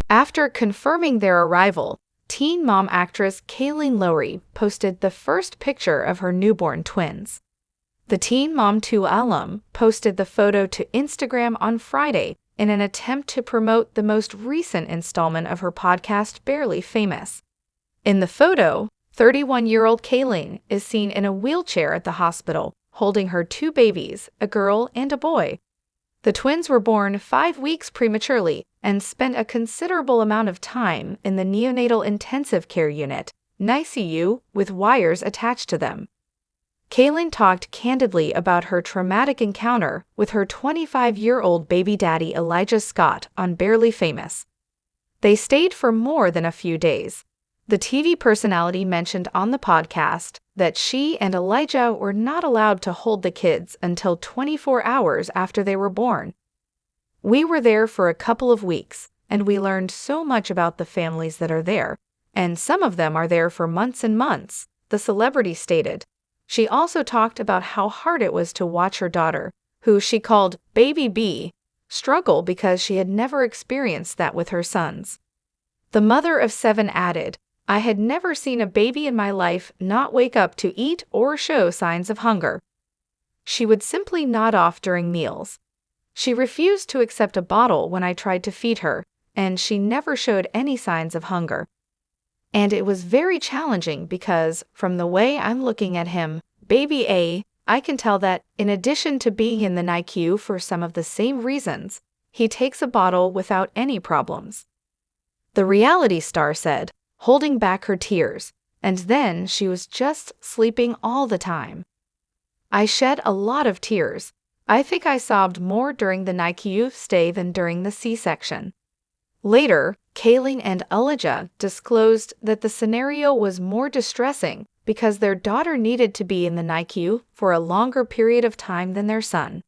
After confirming their arrival, teen mom actress Kailyn Lowry posted the first picture of her newborn twins. The Teen Mom 2 alum posted the photo to Instagram on Friday in an attempt to promote the most recent installment of her podcast, Barely Famous. In the photo, 31-year-old Kailyn is seen in a wheelchair at the hospital, holding her two babies, a girl and a boy. The twins were born 5 weeks prematurely and spent a considerable amount of time in the neonatal intensive care unit, NICU, with wires attached to them. Kailyn talked candidly about her traumatic encounter with her 25-year-old baby daddy Elijah Scott on Barely Famous. They stayed for more than a few days. The TV personality mentioned on the podcast that she and Elijah were not allowed to hold the kids until 24 hours after they were born. "We were there for a couple of weeks, and we learned so much about the families that are there, and some of them are there for months and months," the celebrity stated. She also talked about how hard it was to watch her daughter, who she called Baby B, struggle because she had never experienced that with her sons. The mother of 7 added, "I had never seen a baby in my life not wake up to eat or show signs of hunger. She would simply nod off during meals. She refused to accept a bottle when I tried to feed her, and she never showed any signs of hunger. And it was very challenging because, from the way I'm looking at him, Baby A, I can tell that, in addition to being in the NICU for some of the same reasons, he takes a bottle without any problems." The reality star said, holding back her tears, and then she was just sleeping all the time. "I shed a lot of tears. I think I sobbed more during the NICU stay than during the C-section." Later, Kailyn and Elijah disclosed that the scenario was more distressing because their daughter needed to be in the NICU for a longer period of time than their son.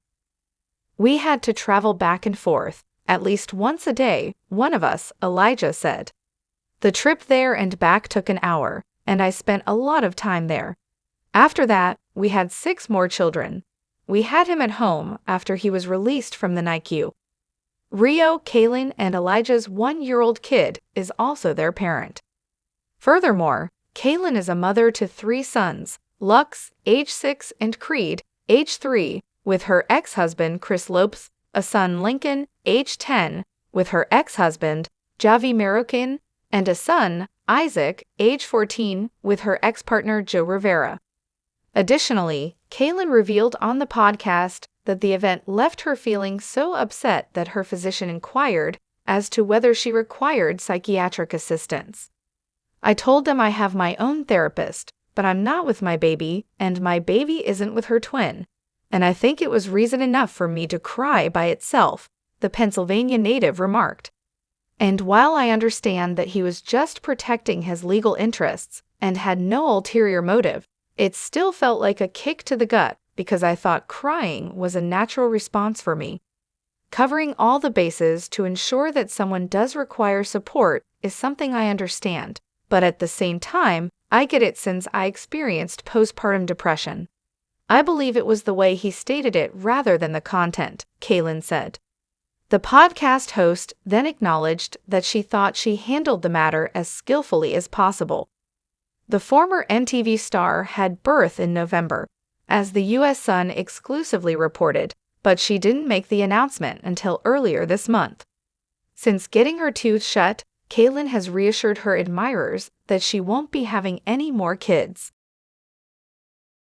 "We had to travel back and forth, at least once a day, one of us," Elijah said. "The trip there and back took an hour, and I spent a lot of time there. After that, we had 6 more children. We had him at home after he was released from the NICU." Rio, Kailyn, and Elijah's 1-year-old kid is also their parent. Furthermore, Kailyn is a mother to 3 sons, Lux, age 6, and Creed, age 3, with her ex-husband Chris Lopes, a son Lincoln, age 10, with her ex-husband Javi Marroquin, and a son, Isaac, age 14, with her ex-partner Joe Rivera. Additionally, Kailyn revealed on the podcast that the event left her feeling so upset that her physician inquired as to whether she required psychiatric assistance. "I told them I have my own therapist, but I'm not with my baby, and my baby isn't with her twin. And I think it was reason enough for me to cry by itself," the Pennsylvania native remarked. "And while I understand that he was just protecting his legal interests and had no ulterior motive, it still felt like a kick to the gut because I thought crying was a natural response for me. Covering all the bases to ensure that someone does require support is something I understand, but at the same time, I get it since I experienced postpartum depression." "I believe it was the way he stated it rather than the content," Kailyn said. The podcast host then acknowledged that she thought she handled the matter as skillfully as possible. The former MTV star had birth in November, as the U.S. Sun exclusively reported, but she didn't make the announcement until earlier this month. Since getting her tooth shut, Kailyn has reassured her admirers that she won't be having any more kids.